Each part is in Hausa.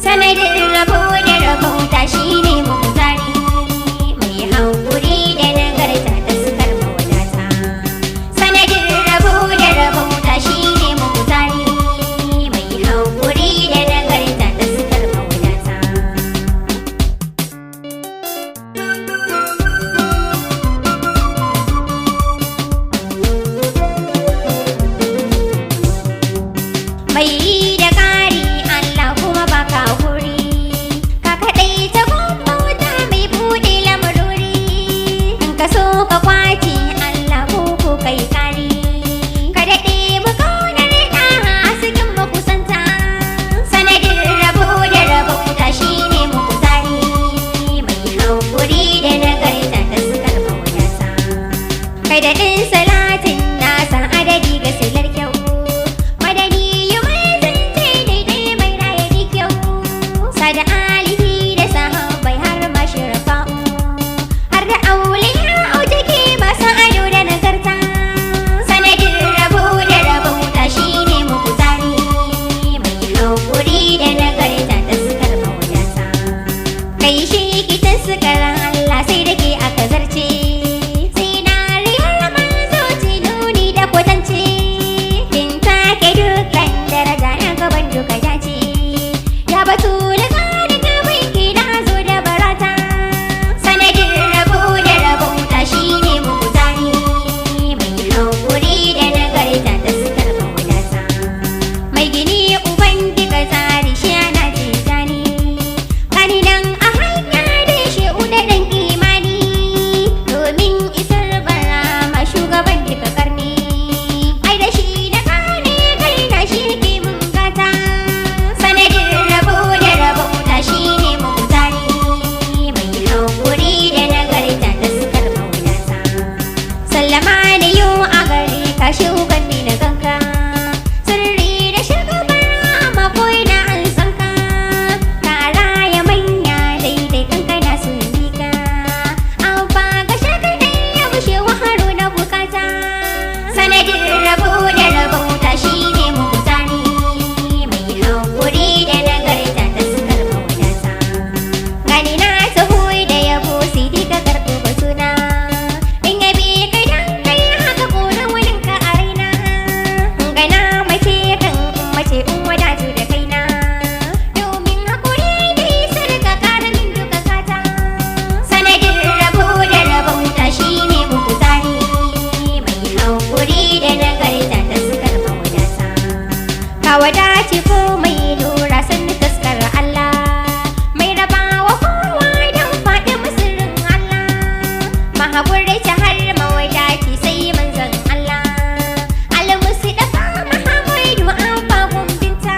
Sanadin rabo da rabauta shine mukutari, mai haƙuri da nagarta taskar mawadata. Sanadin rabo da rabauta shine mukutari, mai haƙuri da nagarta taskar mawadata. Mai yi da ƙari Allah kuma baka hakuri, ka kaɗai ta bauta mai buɗe lamarori. In ka so ka kwace Allah ko kai kari, ka daɗe mu ƙaunar ɗaha a cikin makusanta. Sanadin rabo da rabauta shine mukutari, mai haƙuri da nagarta taskar mawadata. Kai daɗin salatin nasa adadi ga silar kyau, madani yi mai zance daidai mai raye da kyau. Sada alihi da sahabai har mashirafa'u, har da auliya autake masu ado da nagarta. Sanadin rabo da rabauta shine mukutari, mai haƙuri da nagarta taskar mawadata. Kai shi ki taskar Allah sai da ke aka zarce, sinariyar manzo ce nuni da kwatance. Kin take dukkan daraja na gaban duka dace, ya batu da tsari gaban ki na zo da barata. Sanadin rabo da rabauta shine mukutari, mai haƙuri da nagarta taskar mawadata. Mai gini uban duka tsari shi ana tijani, gani nan a hanya da shi udaɗin imani, domin isar barama shugaban duka karni. Ai da shi na kane kai na shi ke mun gata. Sanadin rabo da rabauta shine mukutari, mai haƙuri da nagarta taskar mawadata. Sallama da yau a gare ka shugan ni na ganka, sirri da shugaban rama ko ina an san ka. Ka raya manya daidai kankana sun bi ka, an ba ga shakadai ya bushe waharo na bukata. Sanadin rabo da rabauta shine mukutari, mai haƙuri da nagarta taskar mawadata. Gani na taho da yabo sai dai ka karɓo batuna, in yabe kai dan kai haka ƙoran waninka a raina. Gana mace kan mace in wadatu da kaina, domin haƙuri da isar ka ƙara min duka gata. Sanadin rabo da rabauta shine mukutari, mai haƙuri da nagarta taskar mawadata. Ka wadace ko mai lura sannu taskar Allah, mai rabawa kowa don faɗi musirin Allah. Mahaƙuri ta har mawadaci sai manzon Allah, almusi dafa Mahamudu an fagun binta.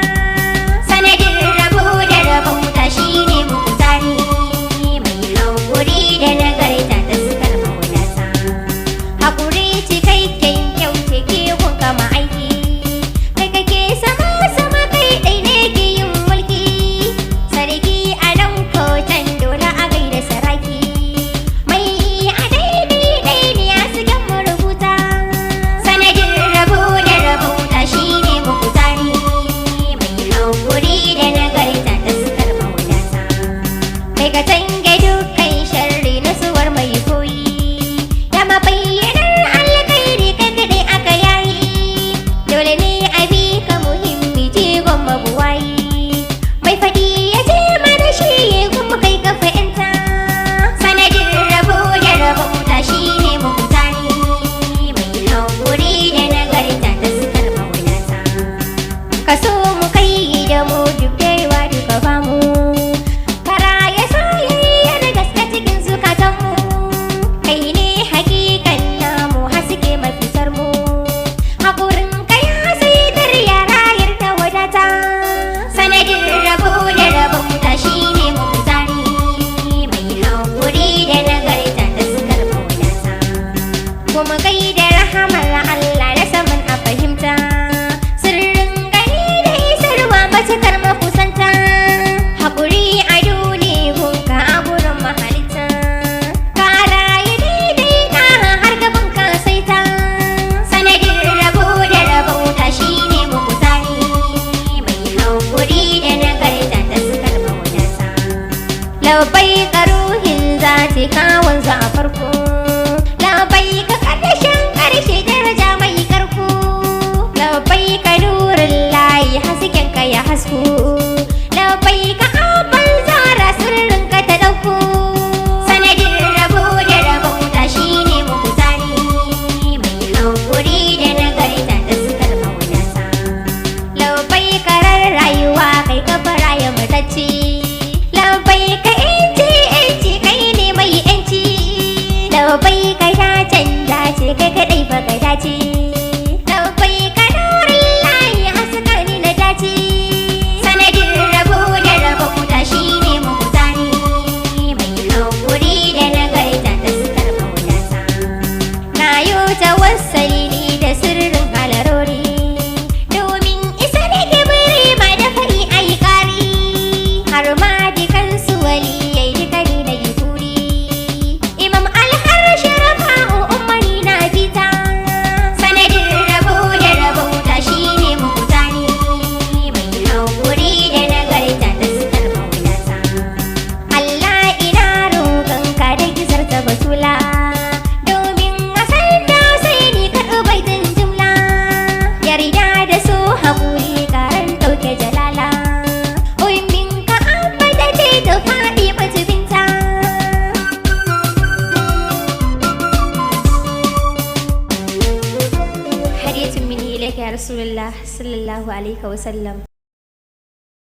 Sanadin rabo da rabauta shine mukutari, mai haƙuri da nagarta taskar mawadata. Haƙuri cikakken kyau ce ke gunka ma'aiki, kai kake sama sama kai ɗai ne hakuri da nagarta da sukar mawadata. Labai karar rayuwa kai ka fara ya matacce. Labai ka inci kai ne mai yanci. Labai ka canja ce kai kadai fa ka dace. Labai ka nurin layi haska ni na dace. Sanadin rabo da rabauta shine mafutani. Mai hakuri da nagarta da sukar mawadata. Na yi tawassali ni da sirrin halarori. Domin isa da kibiri ma da fari ayi kari. Har ma dukansu waliyai duka ni na yi turi. Imam alhar sharafa'u ummani na fita. Sanadin rabo da rabauta shine mafutani. Mai hakuri da nagarta da sukar mawadata. Allah ina roƙonka da gizarta batula. Domin asal da sai ni ka baitin jumla. Yarda da su haƙuri karan ɗauke jalala. Ummin ka ambata ce ta faɗi matubinta. Hadiyatun mini ilaika ya Rasulullah sallallahu alaihi wa sallam.